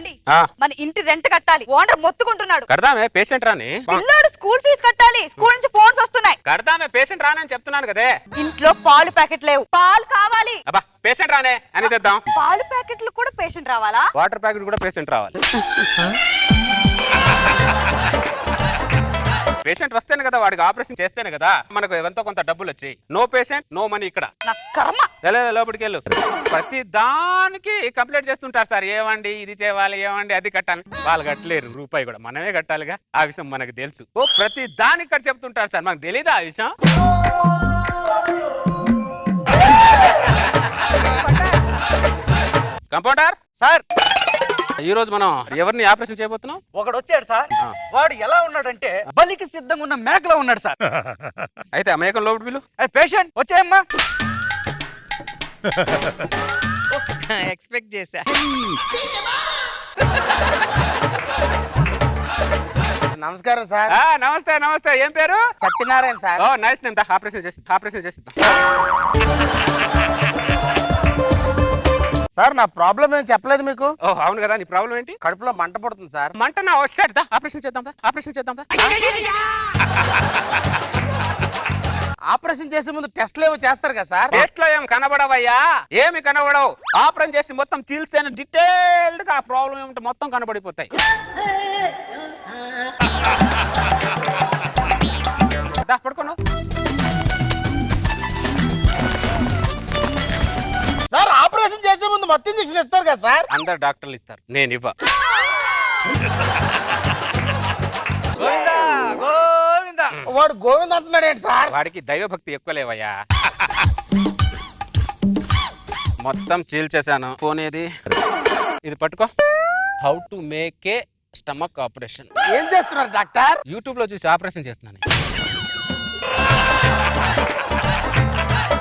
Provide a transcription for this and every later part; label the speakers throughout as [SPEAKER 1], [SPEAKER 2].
[SPEAKER 1] ఏమండి మన ఇంటి రెంట్ కట్టాలి, ఓనర్ మొత్తుకుంటున్నాడు.
[SPEAKER 2] కడదామే, పేషెంట్ రాని.
[SPEAKER 1] పిల్లోడు స్కూల్ ఫీజు కట్టాలి, స్కూల్ నుంచి ఫోన్స్ వస్తున్నాయి.
[SPEAKER 2] కడదామే, పేషెంట్ రానని చెప్తున్నాను కదే.
[SPEAKER 1] ఇంట్లో పాలు ప్యాకెట్ లేవు, పాలు కావాలి.
[SPEAKER 2] అబ్బా పేషెంట్ రానే అని తెద్దాం.
[SPEAKER 1] పాలు ప్యాకెట్లు కూడా పేషెంట్ రావాలా?
[SPEAKER 2] వాటర్ ప్యాకెట్ కూడా పేషెంట్ రావాలి. పేషెంట్ వస్తేనే కదా వాడికి ఆపరేషన్ చేస్తేనే కదా మనకు ఎంతో కొంత డబ్బులు వచ్చాయి. నో పేషెంట్ నో మనీ ఇక్కడ. లోపలికి వెళ్ళు. ప్రతి దానికి కంప్లైంట్ చేస్తుంటారు సార్, ఏమండి ఇది తేవాలి, ఏమండి అది కట్టాలి. వాళ్ళు కట్టలేరు రూపాయి కూడా, మనమే కట్టాలిగా. ఆ విషయం మనకు తెలుసు. ఓ ప్రతి దానికి కట్టి చెప్తుంటారు సార్, మనకు తెలీదా ఆ విషయం? కంపౌండర్
[SPEAKER 3] సార్,
[SPEAKER 2] ఈ రోజు మనం ఎవరిని ఆపరేషన్ చేయబోతున్నాం?
[SPEAKER 3] ఒకడు వచ్చాడు సార్. వాడు ఎలా ఉన్నాడంటే బలికి సిద్ధంగా ఉన్న మేకలో ఉన్నాడు సార్.
[SPEAKER 2] అయితే ఆ మేకం లోపలి పిలు.
[SPEAKER 3] పేషెంట్ వచ్చాయమ్మా.
[SPEAKER 4] ఎక్స్పెక్ట్ చేశా.
[SPEAKER 5] నమస్కారం సార్.
[SPEAKER 2] నమస్తే నమస్తే. ఏం పేరు?
[SPEAKER 5] సత్యనారాయణ సార్.
[SPEAKER 2] ఓ నైస్ నేమ్. ఆపరేషన్ చేసిద్దాం.
[SPEAKER 5] సార్ నా ప్రాబ్లం ఏం చెప్పలేదు మీకు?
[SPEAKER 2] ఓ అవును కదా, నీ ప్రాబ్లం ఏంటి?
[SPEAKER 5] కడుపులో మంట పడుతుంది సార్.
[SPEAKER 2] మంటనా? వచ్చాడు, ఆపరేషన్ చేద్దాం.
[SPEAKER 5] ఆపరేషన్ చేసే ముందు టెస్ట్లు ఏమో చేస్తారు కదా సార్?
[SPEAKER 2] టెస్ట్ లో ఏం కనబడవయ్యా, ఏమి కనబడవు. ఆపరేషన్ చేసి మొత్తం చీల్స్తేనే డీటెయిల్డ్ గా ఆ ప్రాబ్లం ఏమిటో మొత్తం కనబడిపోతాయి. పడుకోను
[SPEAKER 5] సార్. ఆపరేషన్ చేసే ముందు మొత్తం ఇంజక్షన్ ఇస్తారు కదా సార్?
[SPEAKER 2] అందరు డాక్టర్లు ఇస్తారు, నేను ఇవ్వ.
[SPEAKER 5] వాడు గోవింద్ అంటున్నాడు ఏంటి సార్?
[SPEAKER 2] వాడికి దైవభక్తి ఎక్కువ లేవయ్యా. మొత్తం చీల్చేశాను. ఫోన్ ఏది? ఇది పట్టుకో. How to make a stomach operation.
[SPEAKER 5] ఏం చేస్తున్నారు డాక్టర్?
[SPEAKER 2] యూట్యూబ్ లో చూసి ఆపరేషన్ చేస్తున్నాను.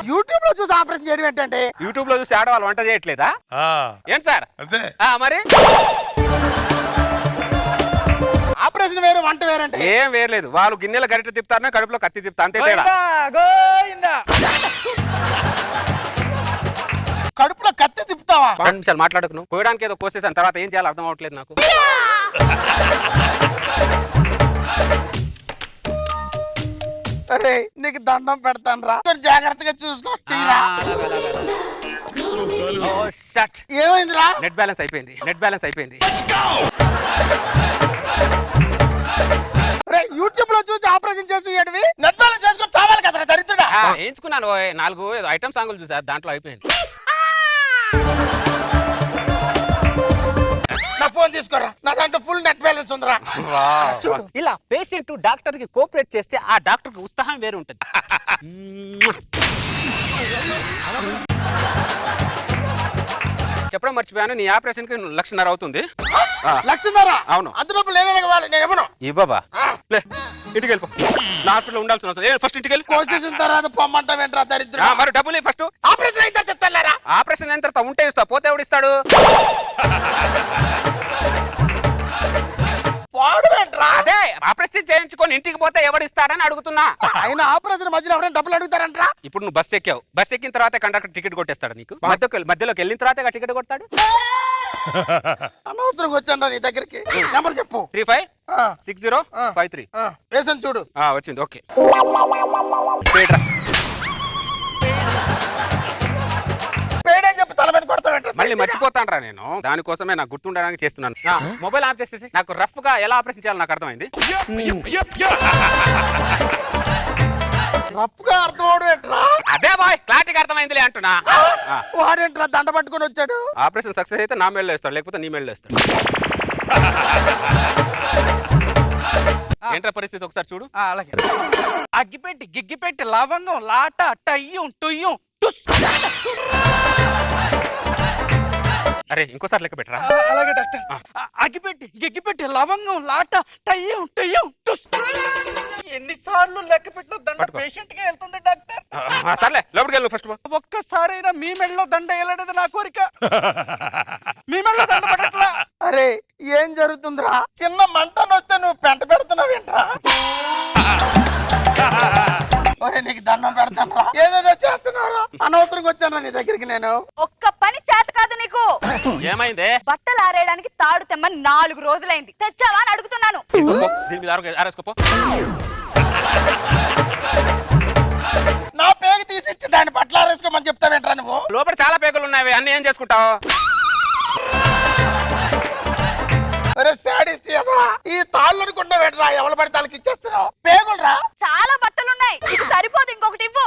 [SPEAKER 5] యూట్యూబ్ లో చూసి ఆపరేషన్ చేయడం ఏంటంటే?
[SPEAKER 2] యూట్యూబ్ లో చూసి ఆడవాళ్ళు వంట చేయట్లేదా? ఏంటి సార్? మరి
[SPEAKER 5] ఆపరేషన్ వేరు, వంట వేరంటే
[SPEAKER 2] ఏం వేరలేదు. వాళ్ళు గిన్నెల గరిట తిప్పుతారు, కడుపులో కత్తి తిప్పుతా, అంతే తేడా.
[SPEAKER 5] కడుపులో కత్తి తిప్పుతావా?
[SPEAKER 2] 2 నిమిషాలు మాట్లాడకు. నువ్వు కోయడానికి ఏదో కోసేసాను, తర్వాత ఏం చేయాలో అర్థం అవ్వట్లేదు నాకు.
[SPEAKER 5] అరే నీకు దండం పెడతాను రా, జాగ్రత్తగా చూసుకో. ఏమైందిరా?
[SPEAKER 2] నెట్ బ్యాలెన్స్ అయిపోయింది.
[SPEAKER 5] యూట్యూబ్ లో చూసి ఆపరేషన్ చేసి నెట్ బ్యాలెన్స్ చేసుకొని చావాలి కదా దరిద్రుడా.
[SPEAKER 2] వేయించుకున్నాను 4 ఐటమ్ సాంగులు చూసా, దాంట్లో అయిపోయింది.
[SPEAKER 5] నా ఫోన్ తీసుకోరా, నా దాంట్లో ఫుల్ నెట్ బ్యాలెన్స్ ఉందిరా.
[SPEAKER 2] ఇలా పేషెంట్ డాక్టర్ కి కోఆపరేట్ చేస్తే ఆ డాక్టర్ కి ఉత్సాహం వేరు ఉంటుంది. చెప్పడం మర్చిపోయాను, నీ ఆపరేషన్ కి 1.5 లక్ష అవుతుంది.
[SPEAKER 5] 1.5 లక్ష?
[SPEAKER 2] అవును.
[SPEAKER 5] అంత డబ్బులు నేను ఇవ్వను.
[SPEAKER 2] ఇవ్వవా? ఇంటికి వెళ్ళిపో. నా హాస్పిటల్ ఉండాల్సిన అవసరం. ఫస్ట్ ఇంటికి వెళ్ళి
[SPEAKER 5] కోసేసిన తర్వాత పొమ్మంటావేంట్రా దరిద్రుడా?
[SPEAKER 2] మరి డబ్బులు ఫస్ట్.
[SPEAKER 5] ఆపరేషన్ అయితే తెస్తారా?
[SPEAKER 2] ఆపరేషన్ అయిన తర్వాత ఉంటే ఇస్తా, పోతే ఎవడిస్తాడు? అదే ఆపరేషన్ చేయించుకొని ఇంటికి పోతే ఎవడిస్తాడని అడుగుతున్నా.
[SPEAKER 5] ఆయన ఆపరేషన్ మధ్యలో ఎవరైనా డబ్బులు అడుగుతారంటరా?
[SPEAKER 2] ఇప్పుడు నువ్వు బస్ ఎక్కావు, బస్ ఎక్కిన తర్వాత కండక్టర్ టికెట్ కొట్టేస్తాడు నీకు. మధ్యలోకి వెళ్ళిన తర్వాత టికెట్ కొడతాడు.
[SPEAKER 5] అనవసరంగా వచ్చాను నీ దగ్గరికి. నెంబర్ చెప్పు.
[SPEAKER 2] 356053.
[SPEAKER 5] వేసాను చూడు.
[SPEAKER 2] వచ్చింది. ఓకే.
[SPEAKER 5] పేడని చెప్పి తల మీద కొడతావేంట్రా?
[SPEAKER 2] మళ్ళీ మర్చిపోతాను నేను, దానికోసమే నాకు గుర్తుండడానికి చేస్తున్నాను. మొబైల్ ఆఫ్ చేసేసి నాకు రఫ్ గా ఎలా ఆపరేషన్ చేయాలో నాకు అర్థమైంది.
[SPEAKER 5] రఫ్ గా అర్థం అవడం ఏంట్రా?
[SPEAKER 2] అదే బాయ్ క్లారిటీగా అర్థమైందిలే అంటున్నా.
[SPEAKER 5] వాడేంట్రా దండ పట్టుకొని వచ్చాడు?
[SPEAKER 2] ఆపరేషన్ సక్సెస్ అయితే నా మెడలో వేస్తాడు, లేకపోతే నీ మెడలో వేస్తాడు. ఏంట్రా పరిస్థితి ఒకసారి చూడు.
[SPEAKER 3] అలాగే. అగ్గిపెట్టి గిగ్గిపెట్టి లవంగం లాట టయ్యం టుయ్యం టుస్.
[SPEAKER 2] అరే ఇంకోసారి లెక్క పెట్టరా.
[SPEAKER 3] అలాగే డాక్టర్. అగ్గిపెట్టి గిగ్గిపెట్టి లవంగం లాట టయ్యం టుయ్యం టుస్. ఎన్నిసార్లు లెక్క పెట్టిన దండ పేషెంట్ గా వెళ్తుంది డాక్టర్.
[SPEAKER 2] సర్లే లోపలికి వెళ్ళు ఫస్ట్.
[SPEAKER 3] ఒక్కసారైనా మీ మెడలో దండ వేయలేడది నా కోరిక. మీ మెడలో దండ పడట్లా.
[SPEAKER 5] అరే ఏం జరుగుతుందిరా? చిన్న మంటను వస్తే నువ్వు పెంట పెడుతున్నావేంట్రా? ఒరే నీకు దండం పెడతాను రా, ఏదేదో చేస్తున్నారా, అనవసరంగా వచ్చాను నీ దగ్గరికి నేను.
[SPEAKER 1] ఒక్క పని చేత కాదు నీకు.
[SPEAKER 2] ఏమైందే?
[SPEAKER 1] బట్టలు ఆరేయడానికి తాడు తెమ్మని 4 రోజులైంది, తెచ్చావా అని అడుగుతున్నాను.
[SPEAKER 2] దీని మీద ఆరేసుకోపో.
[SPEAKER 5] నా పేగు తీసిచ్చి దాన్ని బట్టలు ఆరేసుకోమని చెప్తావేంట్రా నువ్వు?
[SPEAKER 2] లోపల చాలా పేగులు ఉన్నాయి, అన్ని ఏం చేసుకుంటావు?
[SPEAKER 5] ఒరే సాడిస్ట్ ఎదవా, ఈ తాళ్ళు అనుకున్నా వెంటరా ఎవరు పడితే వాళ్ళకి ఇచ్చేస్తున్నావు. పేగులు రా,
[SPEAKER 1] చాలా బట్టలున్నాయి, ఇది సరిపోదు, ఇంకొకటి ఇవ్వు.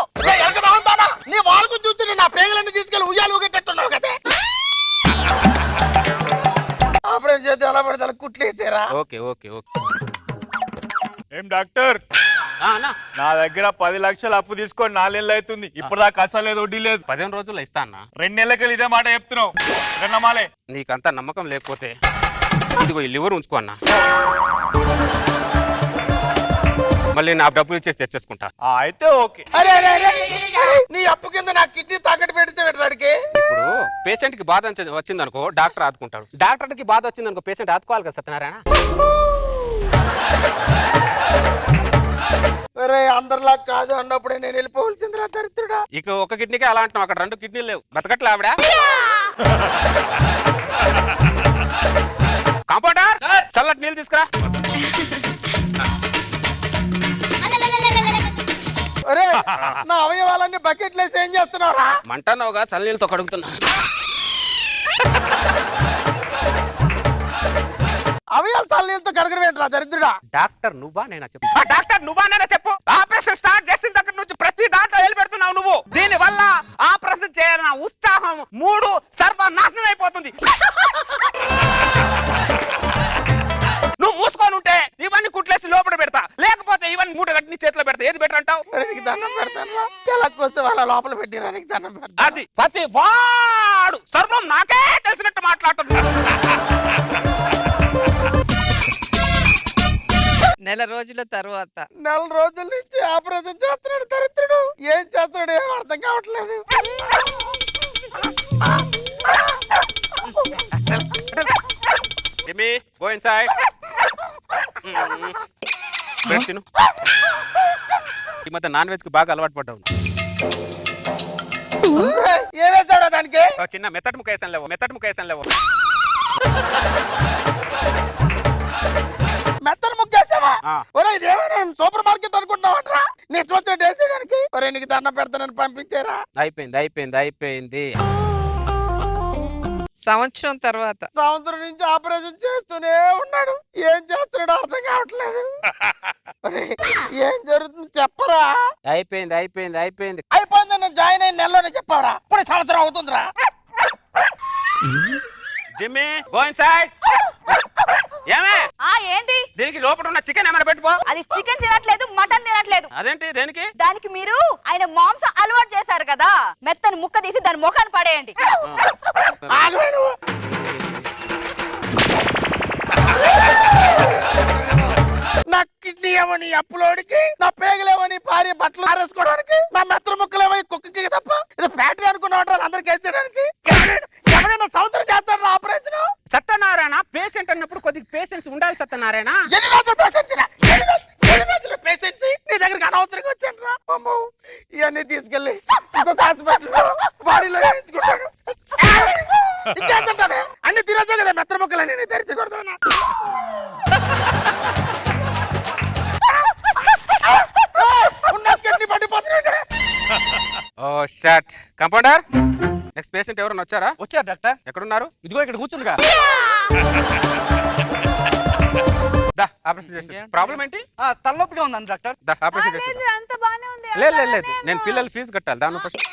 [SPEAKER 5] నీ వాళ్ళకు చూస్తుంటే నా పేగులన్నీ తీసుకెళ్ళి ఉయ్యాలు ఊగేటట్టున్నావు కదే. ఆపరేషన్ చేస్తే ఎలా పడితే అలా కుట్లు వేసారా?
[SPEAKER 2] Okay okay okay.
[SPEAKER 3] ఏం డాక్టర్,
[SPEAKER 2] అన్నా
[SPEAKER 3] నా దగ్గర 10 లక్షలు అప్పు తీసుకొని 4 నెలలు అవుతుంది, ఇప్పుడు దాకా అసలు లేదు, వడ్డీ లేదు.
[SPEAKER 2] 15 రోజుల్లో ఇస్తా అన్న.
[SPEAKER 3] 2 నెలలకి ఇదే మాట చెప్తున్నావు, నమ్మాలే.
[SPEAKER 2] నీకంతా నమ్మకం లేకపోతే ఇదిగో ఈ లివర్ ఉంచుకో అన్న, మళ్ళీ నా డబ్బులు ఇచ్చేసి తెచ్చేసుకుంటా.
[SPEAKER 3] అయితే ఓకే.
[SPEAKER 5] అరే అరే అరే, నీ అప్పు కింద నా కిడ్నీ తాకట్టు పెట్టేవాడికి.
[SPEAKER 2] ఇప్పుడు పేషెంట్ కి బాధ వచ్చింది అనుకో, డాక్టర్ ఆదుకుంటాడు. డాక్టర్ కి బాధ వచ్చింది అనుకో, పేషెంట్ ఆదుకోవాలి కదా సత్యనారాయణ.
[SPEAKER 5] ఒరే అందరిలా కాదు అన్నప్పుడే నేను వెళ్ళిపోవలసిందిరా దరిద్రుడా.
[SPEAKER 2] ఇక ఒక కిడ్నీకి అలా అంటున్నావు, అక్కడ 2 కిడ్నీలు లేవు, బతకట్లే ఆవిడ. కాంపౌండర్, చల్లటి నీళ్ళు తీసుకురా.
[SPEAKER 5] ఒరే నా అవయవాలన్నీ బకెట్లు వేసి ఏం చేస్తున్నావురా?
[SPEAKER 2] మంటన్నావుగా, చల్ల నీళ్ళతో కడుగుతున్నా.
[SPEAKER 5] అవయవాలు చల్లనీళ్ళతో కడగడం ఏంట్రా దరిద్రుడా?
[SPEAKER 2] డాక్టర్ నువ్వా నేనా చెప్పు? డాక్టర్ నువ్వా నేనా చెప్పు? ఆపరేషన్ స్టార్ట్ చేసిన దగ్గర నుంచి ప్రతి దాంట్లో వెళ్ళి పెడుతున్నావు నువ్వు. దీని వల్ల ఆపరేషన్ చేయాలన్న ఉత్సాహం, మూడు సర్వనాశనం అయిపోతుంది. నువ్వు మూసుకొని ఉంటే ఇవన్నీ కుట్లేసి లోపల పెడతా, లేకపోతే ఇవన్నీ 3 గట్టి నీ చేతిలో పెడతా. ఏది బెటర్ అంటావు?
[SPEAKER 5] నీకు దండం పెడతాను, ఎలా కోసం వాళ్ళ లోపల పెట్టినా నీకు దండం పెడతా.
[SPEAKER 2] అది ప్రతి వాడు సర్వం నాకే తెలిసినట్టు మాట్లాడుతున్నాడు.
[SPEAKER 4] నెల రోజుల తర్వాత
[SPEAKER 5] 4 రోజుల నుంచి ఆపరేషన్ చేస్తున్నాడు దరిద్రుడు. ఏం చేస్తున్నాడు ఏం అర్థం కావట్లేదు.
[SPEAKER 2] Jimmy, go inside. బ్రెడ్ తిను. ఈ మధ్య నాన్ వెజ్ కి బాగా అలవాటు పడ్డావు.
[SPEAKER 5] ఏం వేసావురా దానికి?
[SPEAKER 2] ఓ చిన్న మెత్తటి ముక్క వేసాను లేవు, మెత్తటి ముక్క వేసాను లేవు.
[SPEAKER 5] మెత్తని ముగ్గేసావా?
[SPEAKER 2] ఆ.
[SPEAKER 5] ఒరే ఇదేమైనా సూపర్ మార్కెట్ అనుకుంటున్నావట్రా? నీ ఇష్టం వచ్చిన వేసేయడానికి. ఒరే నీకు దండం పెడతానని పంపించారా?
[SPEAKER 2] అయిపోయింది అయిపోయింది అయిపోయింది.
[SPEAKER 4] సంవత్సరం తర్వాత
[SPEAKER 5] సంవత్సరం నుంచి ఆపరేషన్ చేస్తూనే ఉన్నాడు. ఏం చేస్తున్నాడో అర్థం కావట్లేదు. ఒరే ఏం జరుగుతుంది చెప్పరా?
[SPEAKER 2] అయిపోయింది అయిపోయింది అయిపోయింది.
[SPEAKER 5] అయిపోయింది, నేను జాయిన్ అయిన నెలలోనే చెప్పావరా? ఇప్పుడు సంవత్సరం అవుతుందిరా.
[SPEAKER 2] Jimmy, go inside. ఏమే
[SPEAKER 1] ఏంటి?
[SPEAKER 2] దీనికి లోపల ఉన్న చికెన్ ఏమైనా పెట్టుకో.
[SPEAKER 1] అది చికెన్ తినట్లేదు, మటన్ తినట్లేదు.
[SPEAKER 2] అదేంటి దేనికి?
[SPEAKER 1] దానికి మీరు ఆయన మాంసం అలవాటు చేశారు కదా, మెత్తని ముక్క తీసి దాని ముఖాన్ని పడేయండి.
[SPEAKER 5] ఆగవే నువ్వు. నా కిడ్నీ ఏమని అప్పులోడికి, నా పేగలేమని భార్య బట్టలు ఆరేసుకోవడానికి, నా మెత్తల ముక్కలేమో కుక్కకి తప్ప ఇది ఫ్యాక్టరీ అనుకున్న అందరికి వేసేయడానికి. ఎవరైనా సంవత్సరం చేస్తాడు ఆపరేషన్?
[SPEAKER 2] సత్యనారాయణ పేషెంట్ అన్నప్పుడు కొద్దిగా పేషెన్స్ ఉండాలి సత్యనారాయణ.
[SPEAKER 5] ఎన్ని రోజులు పేషెన్స్? ఎన్ని రోజులు పేషెన్స్? నీ దగ్గరికి అనవసరంగా వచ్చాను రా. అమ్మో ఇవన్నీ తీసుకెళ్ళి ఇంకొక హాస్పిటల్లో బాడీలో వేయించుకుంటాను. ఇంకేంటంటే అన్ని తినేసావు కదా మెత్తల ముక్కలని, నేను తెరిచకూడదు. ఉన్న కిడ్నీ పడిపోతున్నాడు.
[SPEAKER 2] ఓ షట్. కంపౌండర్, నెక్స్ట్ పేషెంట్ ఎవరైనా వచ్చారా?
[SPEAKER 3] వచ్చారు డాక్టర్.
[SPEAKER 2] ఎక్కడున్నారు?
[SPEAKER 3] ఇదిగో ఇక్కడ కూర్చుందిగా.
[SPEAKER 2] దా ఆపరేషన్ చేసి. ప్రాబ్లం ఏంటి?
[SPEAKER 3] తలనొప్పిగా ఉందండి డాక్టర్.
[SPEAKER 2] దా ఆపరేషన్ చేసి.
[SPEAKER 1] అంత బానే ఉంది.
[SPEAKER 2] లేదు లేదు లేదు, నేను పిల్లల ఫీజు కట్టాలి దాని ఫస్ట్.